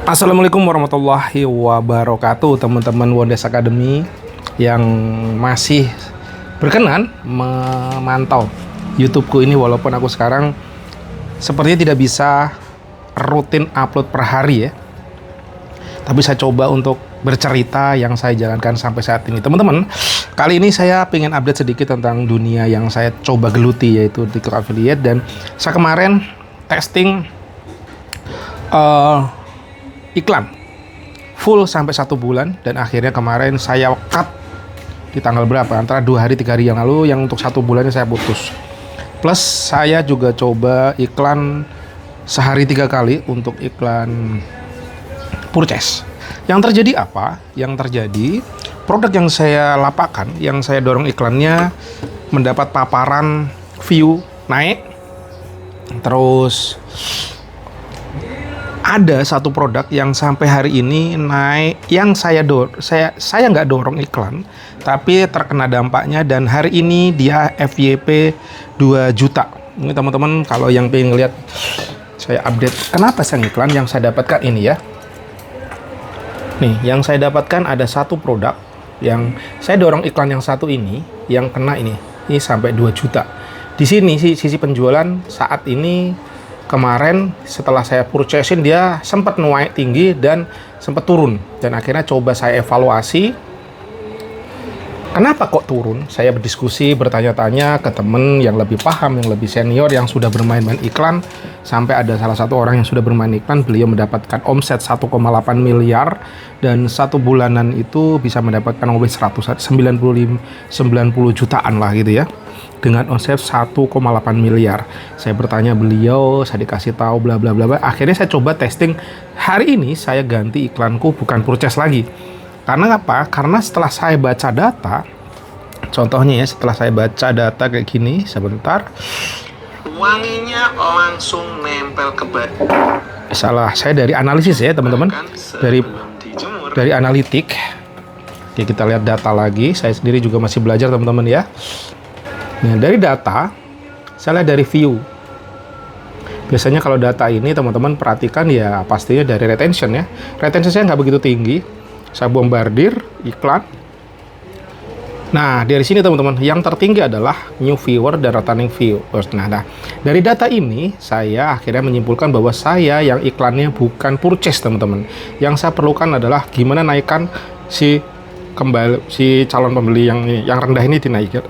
Assalamualaikum warahmatullahi wabarakatuh, teman-teman Wondes Academy yang masih berkenan memantau YouTubeku ini, walaupun aku sekarang sepertinya tidak bisa rutin upload per hari ya. Tapi saya coba untuk bercerita yang saya jalankan sampai saat ini. Teman-teman, kali ini saya ingin update sedikit tentang dunia yang saya coba geluti, yaitu TikTok affiliate. Dan saya kemarin testing iklan full sampai 1 bulan, dan akhirnya kemarin saya cut di tanggal berapa, antara 2 hari 3 hari yang lalu, yang untuk 1 bulannya saya putus. Plus saya juga coba iklan sehari 3 kali untuk iklan purchase. Yang terjadi apa? Yang terjadi produk yang saya lapakkan, yang saya dorong iklannya, mendapat paparan view naik. Terus ada satu produk yang sampai hari ini naik, yang saya nggak dorong iklan, tapi terkena dampaknya, dan hari ini dia FYP 2 juta. Ini teman-teman, kalau yang pengen lihat saya update kenapa saya ngiklan, yang saya dapatkan ini ya. Nih, yang saya dapatkan ada satu produk yang saya dorong iklan yang satu ini, yang kena ini sampai 2 juta. Di sini sisi penjualan saat ini, kemarin setelah saya purchasein dia sempat naik tinggi dan sempat turun, dan akhirnya coba saya evaluasi kenapa kok turun. Saya berdiskusi, bertanya-tanya ke temen yang lebih paham, yang lebih senior, yang sudah bermain-main iklan. Sampai ada salah satu orang yang sudah bermain iklan, beliau mendapatkan omset 1,8 miliar, dan 1 bulanan itu bisa mendapatkan omset 90 jutaan lah gitu ya, dengan omset 1,8 miliar. Saya bertanya beliau, saya dikasih tahu bla bla bla. Akhirnya saya coba testing. Hari ini saya ganti iklanku bukan purchase lagi. Karena apa? Karena setelah saya baca data, contohnya ya, setelah saya baca data kayak gini, sebentar. Wanginya langsung nempel ke Salah, saya dari analisis ya teman-teman. Dari analitik. Oke, kita lihat data lagi. Saya sendiri juga masih belajar teman-teman ya. Nah, dari data, saya lihat dari view. Biasanya kalau data ini teman-teman perhatikan ya, pastinya dari retention ya. Retention saya nggak begitu tinggi. Saya bombardir iklan. Nah, dari sini teman-teman, yang tertinggi adalah new viewer dan returning viewers. Nah, dari data ini saya akhirnya menyimpulkan bahwa saya yang iklannya bukan purchase teman-teman. Yang saya perlukan adalah gimana naikkan si calon pembeli yang rendah ini dinaikkan.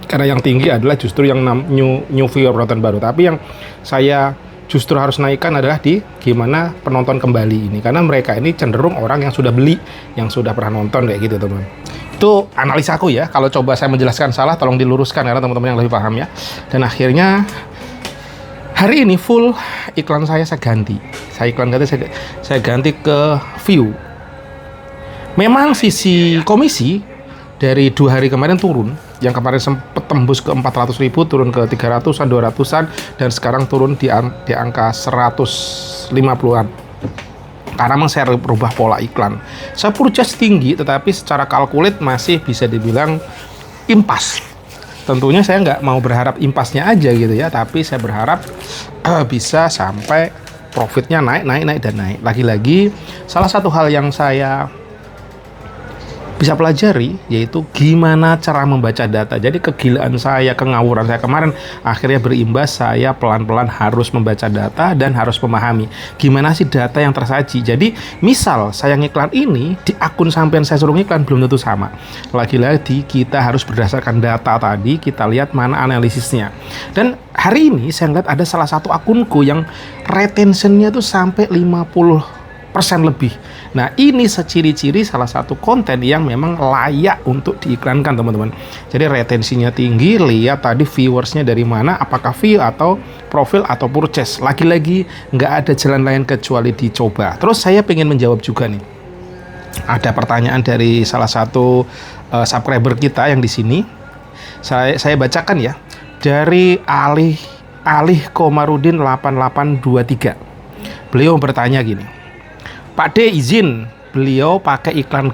Karena yang tinggi adalah justru yang new viewer, penonton baru. Tapi yang saya justru harus naikkan adalah di gimana penonton kembali ini, karena mereka ini cenderung orang yang sudah beli, yang sudah pernah nonton kayak gitu teman. Itu analisaku ya. Kalau coba saya menjelaskan salah, tolong diluruskan karena teman-teman yang lebih paham ya. Dan akhirnya hari ini full iklan saya ganti. Saya ganti ke view. Memang sisi komisi dari 2 hari kemarin turun. Yang kemarin sempat tembus ke 400.000, turun ke 300-an, 200-an, dan sekarang turun di angka 150-an. Karena memang saya berubah pola iklan. Saya purchase tinggi, tetapi secara kalkulit masih bisa dibilang impas. Tentunya saya nggak mau berharap impasnya aja gitu ya, tapi saya berharap bisa sampai profitnya naik dan naik. Lagi-lagi, salah satu hal yang saya bisa pelajari yaitu gimana cara membaca data. Jadi kegilaan saya, kengawuran saya kemarin akhirnya berimbas, saya pelan-pelan harus membaca data dan harus memahami gimana sih data yang tersaji. Jadi misal saya ngiklan ini di akun sampean saya suruh ngiklan belum tentu sama. Lagi-lagi kita harus berdasarkan data tadi, kita lihat mana analisisnya. Dan hari ini saya lihat ada salah satu akunku yang retentionnya tuh sampai 50% lebih. Nah, ini ciri-ciri salah satu konten yang memang layak untuk diiklankan teman-teman. Jadi retensinya tinggi, lihat tadi viewersnya dari mana, apakah view atau profil atau purchase. Lagi-lagi nggak ada jalan lain kecuali dicoba. Terus saya pengen menjawab juga nih. Ada pertanyaan dari salah satu subscriber kita yang di sini. Saya bacakan ya. Dari Alih Komarudin 8823. Beliau bertanya gini. Pak D izin, beliau pakai iklan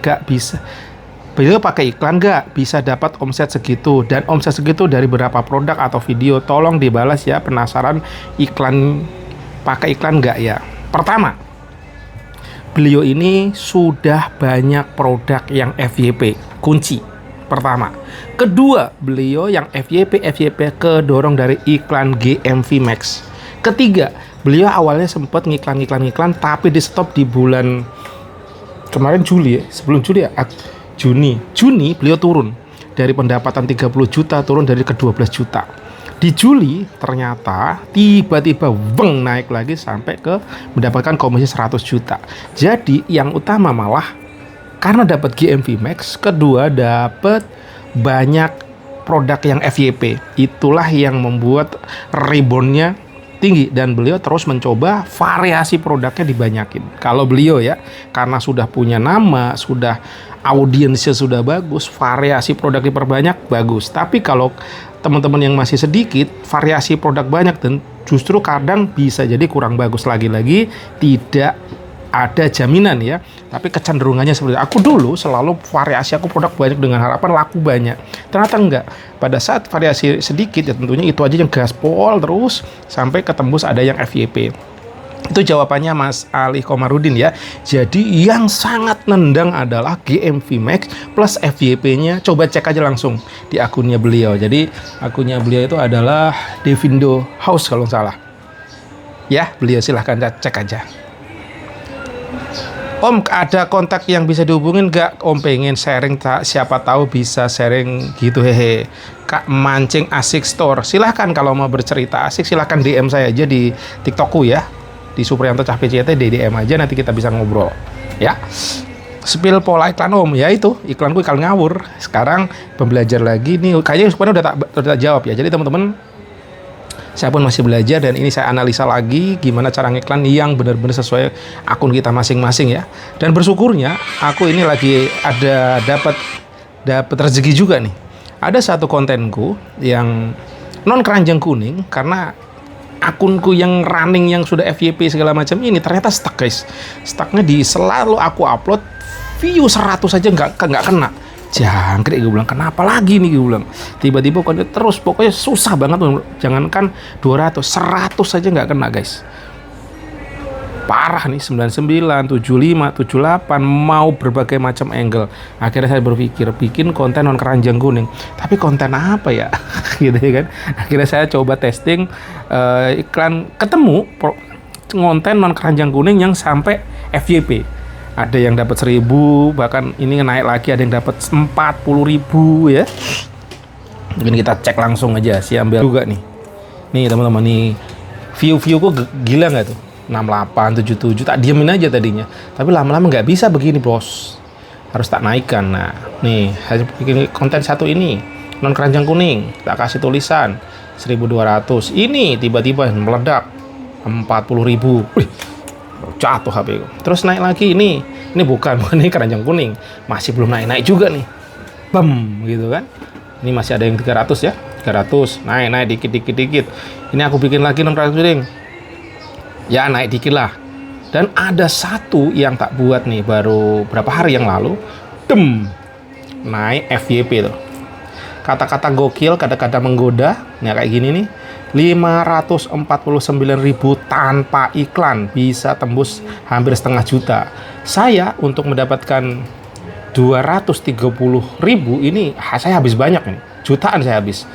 gak bisa dapat omset segitu, dan omset segitu dari berapa produk atau video, tolong dibalas ya, penasaran iklan pakai iklan gak ya. Pertama, beliau ini sudah banyak produk yang FYP, kunci pertama. Kedua, beliau yang FYP kedorong dari iklan GMV Max. Ketiga, beliau awalnya sempat ngiklan tapi di stop di bulan kemarin Juli ya, sebelum Juli ya, Juni beliau turun dari pendapatan 30 juta turun dari ke 12 juta. Di Juli ternyata tiba-tiba naik lagi sampai ke mendapatkan komisi 100 juta. Jadi yang utama malah karena dapat GMV Max, kedua dapat banyak produk yang FYP. Itulah yang membuat reboundnya tinggi dan beliau terus mencoba variasi produknya dibanyakin. Kalau beliau ya, karena sudah punya nama, sudah audiensnya sudah bagus, variasi produk diperbanyak bagus. Tapi kalau teman-teman yang masih sedikit, variasi produk banyak dan justru kadang bisa jadi kurang bagus. Lagi-lagi tidak ada jaminan ya, tapi kecenderungannya seperti itu. Aku dulu selalu variasi aku produk banyak dengan harapan laku banyak, ternyata enggak. Pada saat variasi sedikit ya tentunya itu aja yang gaspol terus sampai ketembus ada yang FYP. Itu jawabannya Mas Ali Komarudin ya. Jadi yang sangat nendang adalah GMV Max plus FYP-nya. Coba cek aja langsung di akunnya beliau. Jadi akunnya beliau itu adalah Devindo House kalau salah. Ya, beliau silahkan cek aja. Om, ada kontak yang bisa dihubungin nggak? Om pengen sharing, siapa tahu bisa sharing gitu, hehe. Kak Mancing Asik Store, silahkan kalau mau bercerita asik silahkan DM saya aja di TikTokku ya, di Supriyanto Cah PCT, di DM aja nanti kita bisa ngobrol ya. Spill pola iklan Om, ya itu iklanku iklan ngawur. Sekarang pembelajar lagi nih, kayaknya sebenarnya udah tak jawab ya. Jadi teman-teman, saya pun masih belajar dan ini saya analisa lagi gimana cara ngiklan yang benar-benar sesuai akun kita masing-masing ya. Dan bersyukurnya aku ini lagi ada dapat rezeki juga nih. Ada satu kontenku yang non keranjang kuning karena akunku yang running yang sudah FYP segala macam ini ternyata stuck guys. Stucknya di selalu aku upload view 100 aja nggak kena. Jangkrik, gue bilang kenapa lagi nih, gue bilang tiba-tiba konten terus, pokoknya susah banget, jangankan 200 100 aja nggak kena guys, parah nih. 99 75 78 mau berbagai macam angle. Akhirnya saya berpikir bikin konten non keranjang kuning, tapi konten apa ya gitu ya kan. Akhirnya saya coba testing iklan, ketemu konten non keranjang kuning yang sampai FYP. Ada yang dapat 1.000, bahkan ini naik lagi ada yang dapat 40.000 ya. Mungkin kita cek langsung aja sih, ambil juga nih. Nih teman-teman, nih view-viewku gila nggak tuh? 68, 77, tak diemin aja tadinya. Tapi lama-lama nggak bisa begini bos, harus tak naikkan. Nah nih, saya bikin konten satu ini non keranjang kuning, tak kasih tulisan 1.200. Ini tiba-tiba meledak 40.000. Wih, jatuh HP. Terus naik lagi, ini bukan ini keranjang kuning, masih belum naik juga nih, gitu kan. Ini masih ada yang 300 ya, 300 naik dikit. Ini aku bikin lagi non keranjang kuning ya, naik dikit lah. Dan ada satu yang tak buat nih baru berapa hari yang lalu, naik FYP tuh, kata-kata gokil, kata-kata menggoda, nah kayak gini nih, 549.000 tanpa iklan, bisa tembus hampir setengah juta. Saya untuk mendapatkan 230.000 ini saya habis banyak nih, jutaan saya habis.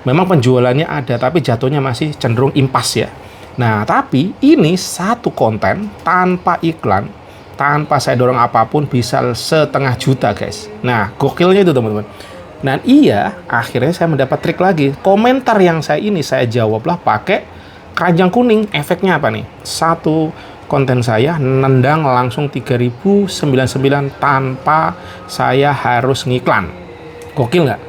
Memang penjualannya ada tapi jatuhnya masih cenderung impas ya. Nah tapi ini satu konten tanpa iklan, tanpa saya dorong apapun bisa setengah juta guys. Nah gokilnya itu teman-teman. Dan iya, akhirnya saya mendapat trik lagi. Komentar yang saya jawablah pakai keranjang kuning. Efeknya apa nih? Satu konten saya nendang langsung 3.099 tanpa saya harus ngiklan. Gokil nggak?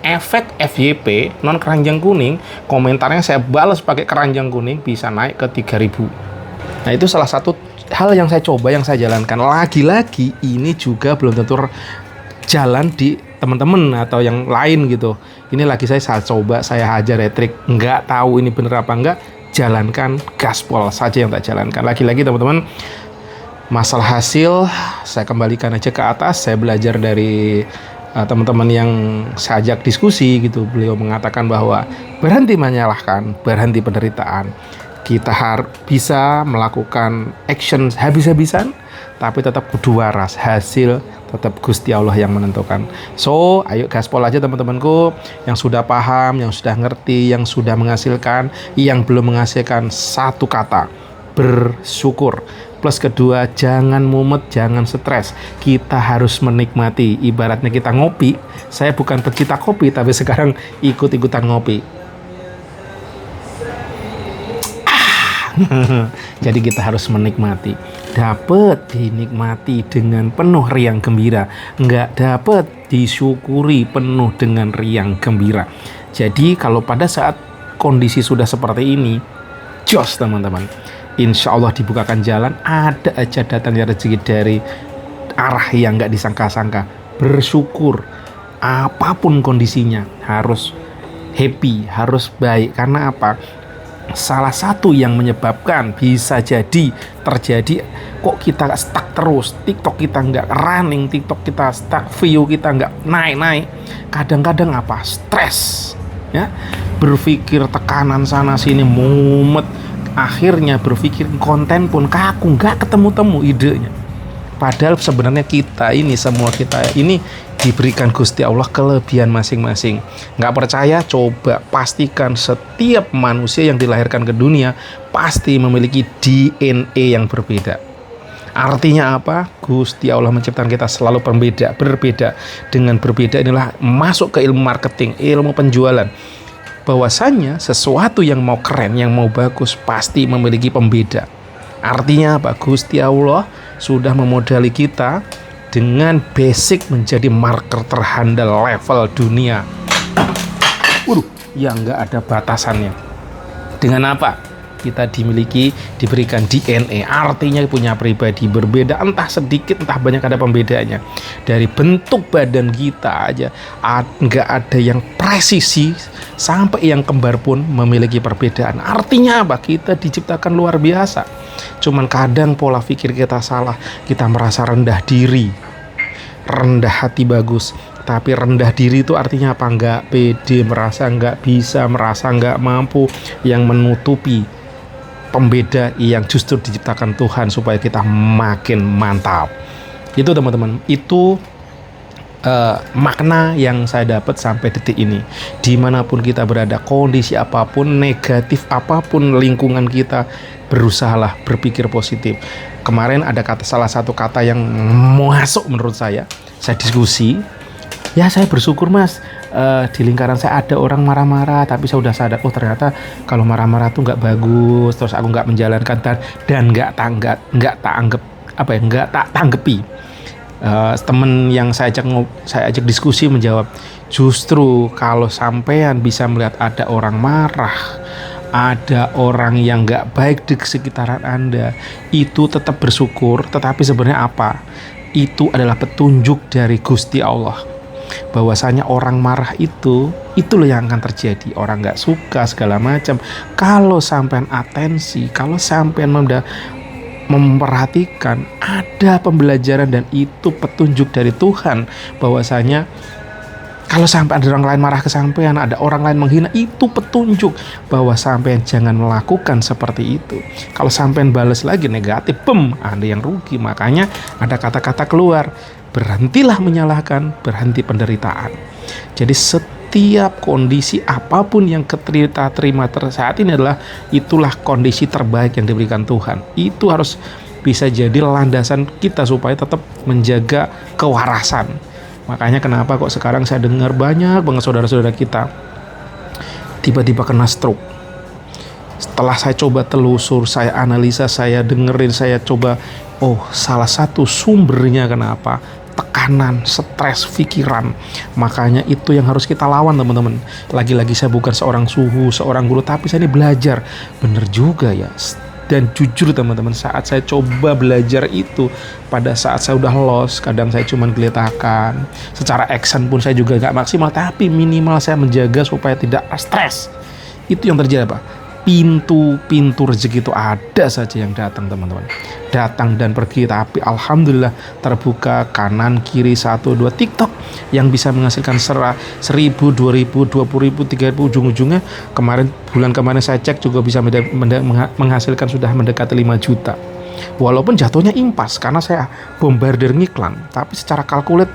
Efek FYP non keranjang kuning, komentarnya saya balas pakai keranjang kuning bisa naik ke 3.000. Nah itu salah satu hal yang saya coba, yang saya jalankan. Lagi-lagi ini juga belum tentu jalan di teman-teman atau yang lain gitu. Ini lagi saya coba, saya hajar trik, nggak tahu ini bener apa enggak, jalankan, gaspol saja yang tak jalankan. Lagi-lagi teman-teman, masalah hasil saya kembalikan aja ke atas. Saya belajar dari teman-teman yang saya ajak diskusi gitu. Beliau mengatakan bahwa berhenti menyalahkan, berhenti penderitaan. Kita harus bisa melakukan action habis-habisan, tapi tetap kudu waras. Hasil tetap Gusti Allah yang menentukan. So, ayo gaspol aja teman-temanku, yang sudah paham, yang sudah ngerti, yang sudah menghasilkan, yang belum menghasilkan, satu kata, bersyukur. Plus kedua, jangan mumet, jangan stres. Kita harus menikmati. Ibaratnya kita ngopi, saya bukan pecinta kopi, tapi sekarang ikut-ikutan ngopi. Jadi kita harus menikmati. Dapat dinikmati dengan penuh riang gembira, nggak dapat disyukuri penuh dengan riang gembira. Jadi kalau pada saat kondisi sudah seperti ini, jos teman-teman, insya Allah dibukakan jalan, ada aja datangnya rezeki dari arah yang nggak disangka-sangka. Bersyukur, apapun kondisinya harus happy, harus baik. Karena apa? Salah satu yang menyebabkan bisa jadi terjadi kok kita stuck terus, TikTok kita nggak running, TikTok kita stuck, view kita nggak naik-naik, kadang-kadang apa? Stres, ya, berpikir tekanan sana sini, mumet, akhirnya berpikir konten pun kaku, nggak ketemu-temu idenya. Padahal sebenarnya kita ini, semua kita ini diberikan Gusti Allah kelebihan masing-masing. Nggak percaya? Coba pastikan setiap manusia yang dilahirkan ke dunia pasti memiliki DNA yang berbeda. Artinya apa? Gusti Allah menciptakan kita selalu berbeda. Dengan berbeda inilah masuk ke ilmu marketing, ilmu penjualan. Bahwasanya sesuatu yang mau keren, yang mau bagus pasti memiliki pembeda. Artinya apa? Gusti Allah sudah memodali kita dengan basic menjadi marketer terhandal level dunia. Yang nggak ada batasannya. Dengan apa? Kita diberikan DNA, artinya punya pribadi berbeda, entah sedikit entah banyak ada pembedanya. Dari bentuk badan kita aja nggak ada yang presisi, sampai yang kembar pun memiliki perbedaan. Artinya apa? Kita diciptakan luar biasa. Cuman kadang pola pikir kita salah, kita merasa rendah diri, rendah hati bagus. Tapi rendah diri itu artinya apa? Nggak pede, merasa nggak bisa, merasa nggak mampu, yang menutupi pembeda yang justru diciptakan Tuhan supaya kita makin mantap. Itu teman-teman, itu makna yang saya dapat sampai detik ini. Dimanapun kita berada, kondisi apapun, negatif apapun lingkungan kita, berusahalah berpikir positif. Kemarin ada salah satu kata yang masuk menurut saya diskusi. Ya, saya bersyukur mas, di lingkaran saya ada orang marah-marah, tapi saya udah sadar, oh ternyata kalau marah-marah tuh nggak bagus, terus aku nggak menjalankan dan nggak tak tanggepi. Temen yang saya ajak diskusi menjawab, justru kalau sampean bisa melihat ada orang marah, ada orang yang nggak baik di sekitaran Anda, itu tetap bersyukur. Tetapi sebenarnya apa? Itu adalah petunjuk dari Gusti Allah, bahwasanya orang marah itulah yang akan terjadi. Orang nggak suka segala macam. Kalau sampean atensi, kalau sampean memperhatikan, ada pembelajaran dan itu petunjuk dari Tuhan, bahwasanya kalau sampai ada orang lain marah ke sampean, ada orang lain menghina, itu petunjuk bahwa sampean jangan melakukan seperti itu. Kalau sampean balas lagi negatif, Anda yang rugi. Makanya ada kata-kata keluar, berhentilah menyalahkan, berhenti penderitaan. Jadi setiap kondisi apapun yang kita terima saat ini itulah kondisi terbaik yang diberikan Tuhan. Itu harus bisa jadi landasan kita supaya tetap menjaga kewarasan. Makanya kenapa kok sekarang saya dengar banyak banget saudara-saudara kita tiba-tiba kena stroke. Setelah saya coba telusur, saya analisa, saya dengerin, saya coba, salah satu sumbernya kenapa? Tekanan, stres, pikiran. Makanya itu yang harus kita lawan teman-teman. Lagi-lagi saya bukan seorang suhu, seorang guru, tapi saya ini belajar. Bener juga ya. Dan jujur teman-teman, saat saya coba belajar itu, pada saat saya udah lost, kadang saya cuma geletakan. Secara action pun saya juga gak maksimal, tapi minimal saya menjaga supaya tidak stres. Itu yang terjadi apa? pintu-pintu rezeki itu ada saja yang datang teman-teman, datang dan pergi, tapi alhamdulillah terbuka kanan kiri 1 2 TikTok yang bisa menghasilkan 1.000, 2.000, 20.000, 30.000, ujung-ujungnya bulan kemarin saya cek juga bisa menghasilkan sudah mendekati 5 juta. Walaupun jatuhnya impas karena saya bombardir ngiklan, tapi secara kalkulat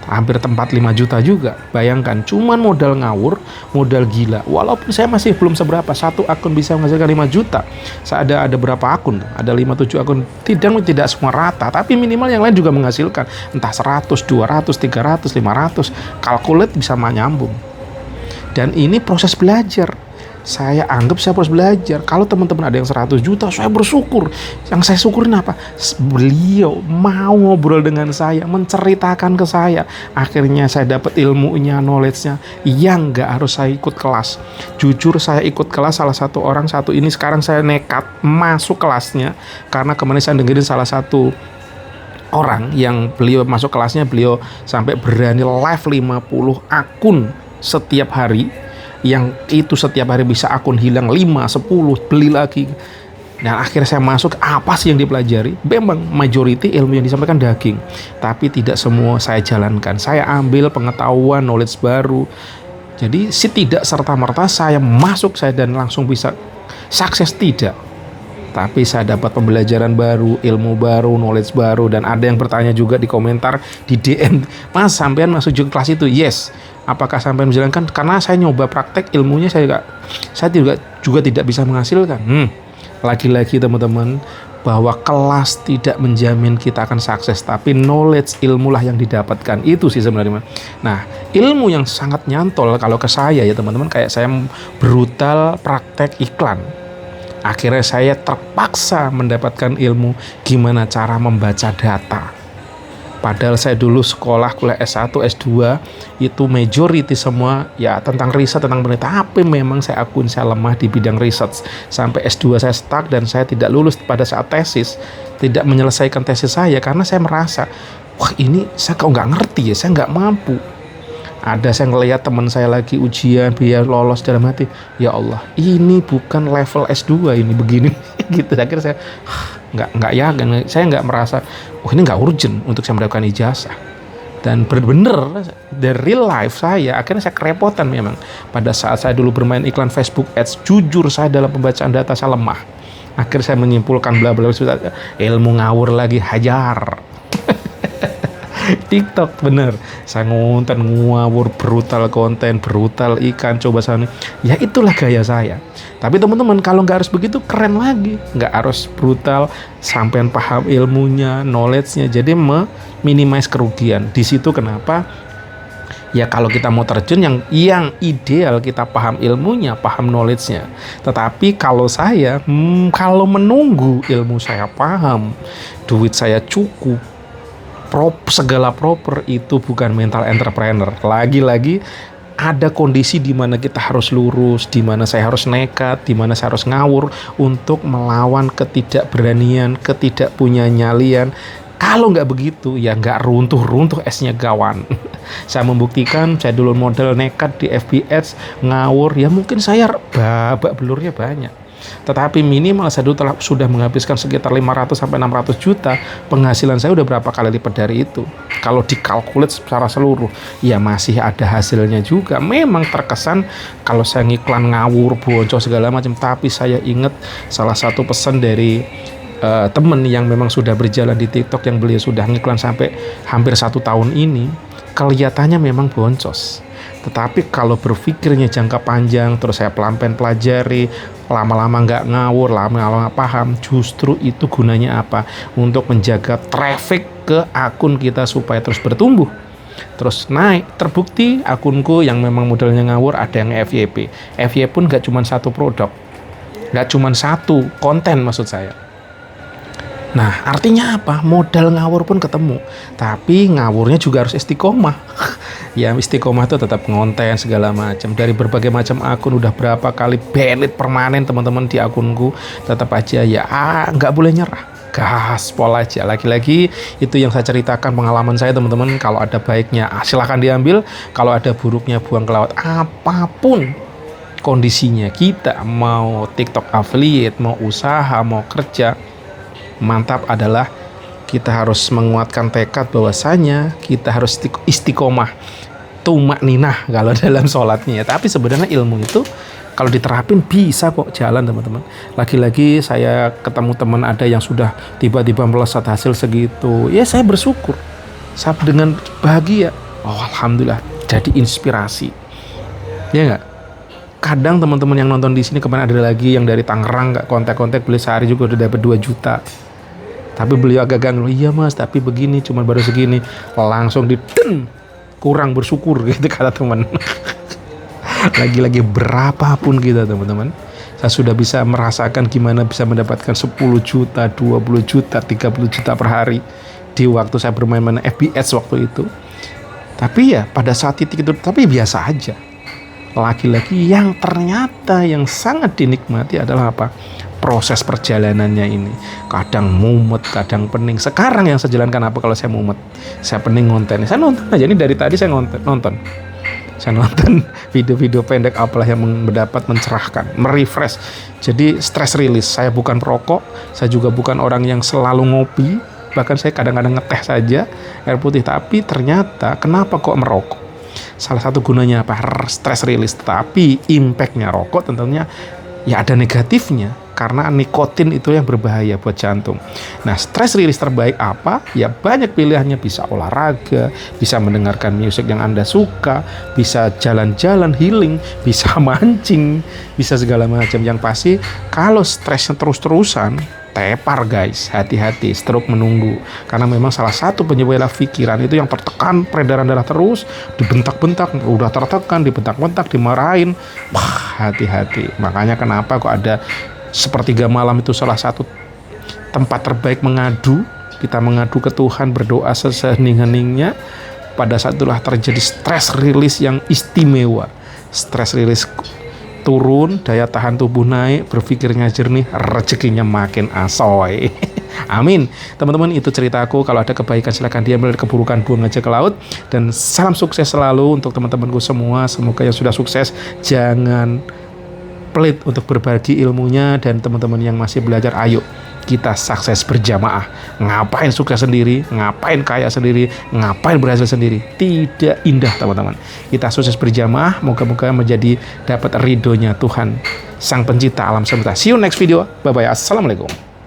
hampir tempat 5 juta juga. Bayangkan, cuman modal ngawur, modal gila. Walaupun saya masih belum seberapa, satu akun bisa menghasilkan 5 juta. Saya ada berapa akun? Ada 5-7 akun. Tidak semua rata, tapi minimal yang lain juga menghasilkan. Entah 100, 200, 300, 500. Kalkulat bisa nyambung. Dan ini proses belajar. Saya anggap saya harus belajar. Kalau teman-teman ada yang 100 juta, saya bersyukur. Yang saya syukurin apa? Beliau mau ngobrol dengan saya, menceritakan ke saya. Akhirnya saya dapat ilmunya, knowledge-nya yang nggak harus saya ikut kelas. Jujur saya ikut kelas salah satu orang, satu ini sekarang saya nekat masuk kelasnya. Karena kemarin saya dengerin salah satu orang yang beliau masuk kelasnya, beliau sampai berani live 50 akun setiap hari. Yang itu setiap hari bisa akun hilang 5, 10, beli lagi. Nah akhirnya saya masuk, apa sih yang dipelajari? Memang majority ilmu yang disampaikan daging, tapi tidak semua saya jalankan. Saya ambil pengetahuan, knowledge baru. Jadi tidak serta-merta saya masuk saya dan langsung bisa sukses, tidak. Tapi saya dapat pembelajaran baru, ilmu baru, knowledge baru. Dan ada yang bertanya juga di komentar, di DM, Mas sampean masuk juga kelas itu? Yes. Apakah sampean menjalankan? Karena saya nyoba praktek, ilmunya saya juga tidak bisa menghasilkan. Lagi-lagi teman-teman, bahwa kelas tidak menjamin kita akan sukses, tapi knowledge, ilmulah yang didapatkan. Itu sih sebenarnya. Nah, ilmu yang sangat nyantol kalau ke saya ya teman-teman, kayak saya brutal praktek iklan. Akhirnya saya terpaksa mendapatkan ilmu gimana cara membaca data. Padahal saya dulu sekolah kuliah S1, S2 itu majority semua ya tentang riset, tentang penelitian. Tapi memang saya akui saya lemah di bidang riset. Sampai S2 saya stuck dan saya tidak lulus pada saat tesis, tidak menyelesaikan tesis saya karena saya merasa, wah ini saya kok nggak ngerti ya, saya nggak mampu. Ada saya ngelihat teman saya lagi ujian biar lolos, dalam hati, ya Allah ini bukan level S2 ini begini gitu. Akhirnya saya nggak yakin, saya nggak merasa ini nggak urgent untuk saya mendapatkan ijazah. Dan bener-bener dari real life saya akhirnya saya kerepotan. Memang pada saat saya dulu bermain iklan Facebook Ads, jujur saya dalam pembacaan data saya lemah. Akhirnya saya menyimpulkan bla bla bla, ilmu ngawur lagi, hajar. TikTok bener, saya ngonten ngawur, brutal konten, brutal ikan, coba sana. Ya itulah gaya saya. Tapi teman-teman kalau nggak harus begitu keren lagi, nggak harus brutal, sampean paham ilmunya, knowledge-nya, jadi minimize kerugian. Di situ kenapa? Ya kalau kita mau terjun yang ideal kita paham ilmunya, paham knowledge-nya. Tetapi kalau saya kalau menunggu ilmu saya paham, duit saya cukup, segala proper, itu bukan mental entrepreneur. Lagi-lagi ada kondisi di mana kita harus lurus, di mana saya harus nekat, di mana saya harus ngawur untuk melawan ketidakberanian, ketidakpunya nyalian. Kalau nggak begitu ya nggak runtuh esnya gawan. Saya membuktikan, saya dulu modal nekat di FB Ads, ngawur, ya mungkin saya babak belurnya banyak. Tetapi minimal saya dulu sudah menghabiskan sekitar 500 sampai 600 juta. Penghasilan saya udah berapa kali lipat dari itu. Kalau dikalkulat secara seluruh, ya masih ada hasilnya juga. Memang terkesan kalau saya ngiklan ngawur, boncos segala macam. Tapi saya ingat salah satu pesan dari temen yang memang sudah berjalan di TikTok, yang beliau sudah ngiklan sampai hampir 1 tahun ini. Kelihatannya memang boncos. Tetapi kalau berpikirnya jangka panjang, terus saya pelan-pelan pelajari, lama-lama nggak ngawur, lama-lama paham, justru itu gunanya apa? Untuk menjaga traffic ke akun kita supaya terus bertumbuh, terus naik. Terbukti akunku yang memang modalnya ngawur ada yang FYP. FYP pun nggak cuma satu produk, nggak cuma satu konten maksud saya. Nah, artinya apa? Modal ngawur pun ketemu, tapi ngawurnya juga harus istiqomah. Ya, istiqomah itu tetap ngonten segala macam. Dari berbagai macam akun, udah berapa kali banned permanen teman-teman di akunku, tetap aja ya nggak boleh nyerah. Gaspol aja. Lagi-lagi itu yang saya ceritakan pengalaman saya teman-teman. Kalau ada baiknya silahkan diambil, kalau ada buruknya buang ke laut. Apapun kondisinya kita mau TikTok affiliate, mau usaha, mau kerja, mantap adalah kita harus menguatkan tekad bahwasanya kita harus istiqomah, tumak ninah kalau dalam sholatnya. Tapi sebenarnya ilmu itu kalau diterapin bisa kok jalan teman-teman. Lagi-lagi saya ketemu teman ada yang sudah tiba-tiba melesat hasil segitu, ya saya bersyukur, saya dengan bahagia. Oh alhamdulillah, jadi inspirasi, ya nggak? Kadang teman-teman yang nonton di sini, kemarin ada lagi yang dari Tangerang, nggak kontak-kontak, beli sehari juga udah dapat 2 juta. Tapi beliau agak ganggu, iya mas, tapi begini, cuma baru segini, langsung kurang bersyukur gitu kata teman. Lagi-lagi berapapun kita teman-teman, saya sudah bisa merasakan gimana bisa mendapatkan 10 juta, 20 juta, 30 juta per hari di waktu saya bermain-main FPS waktu itu. Tapi ya pada saat titik itu, tapi biasa aja. Lagi-lagi yang ternyata yang sangat dinikmati adalah apa? Proses perjalanannya ini. Kadang mumet, kadang pening. Sekarang yang saya jalankan apa kalau saya mumet? Saya pening ngonten. Saya nonton aja, ini dari tadi saya nonton. Saya nonton video-video pendek apalah yang mendapat mencerahkan, merefresh. Jadi stress release. Saya bukan perokok, saya juga bukan orang yang selalu ngopi. Bahkan saya kadang-kadang ngeteh saja air putih. Tapi ternyata kenapa kok merokok? Salah satu gunanya apa? Stress release. Tapi impactnya rokok tentunya ya ada negatifnya, karena nikotin itu yang berbahaya buat jantung. Nah, stress release terbaik apa? Ya banyak pilihannya, bisa olahraga, bisa mendengarkan musik yang Anda suka, bisa jalan-jalan healing, bisa mancing, bisa segala macam. Yang pasti kalau stresnya terus-terusan, tepar guys, hati-hati, stroke menunggu. Karena memang salah satu penyebab pikiran itu yang tertekan, peredaran darah terus, dibentak-bentak, udah tertekan, dibentak-bentak, dimarahin. Wah, hati-hati. Makanya kenapa kok ada sepertiga malam itu salah satu tempat terbaik mengadu. Kita mengadu ke Tuhan, berdoa sehening-heningnya. Pada saat itulah terjadi stress release yang istimewa. Stress release turun, daya tahan tubuh naik, berpikirnya jernih, rezekinya makin asoy. Amin. Teman-teman, itu ceritaku. Kalau ada kebaikan silakan diambil, keburukan buang aja ke laut. Dan salam sukses selalu untuk teman-temanku semua. Semoga yang sudah sukses jangan pelit untuk berbagi ilmunya, dan teman-teman yang masih belajar, ayo kita sukses berjamaah. Ngapain sukses sendiri, ngapain kaya sendiri, ngapain berhasil sendiri, tidak indah teman-teman. Kita sukses berjamaah, moga-moga menjadi dapat ridhonya Tuhan Sang Pencipta alam semesta. See you next video, bye bye, assalamualaikum.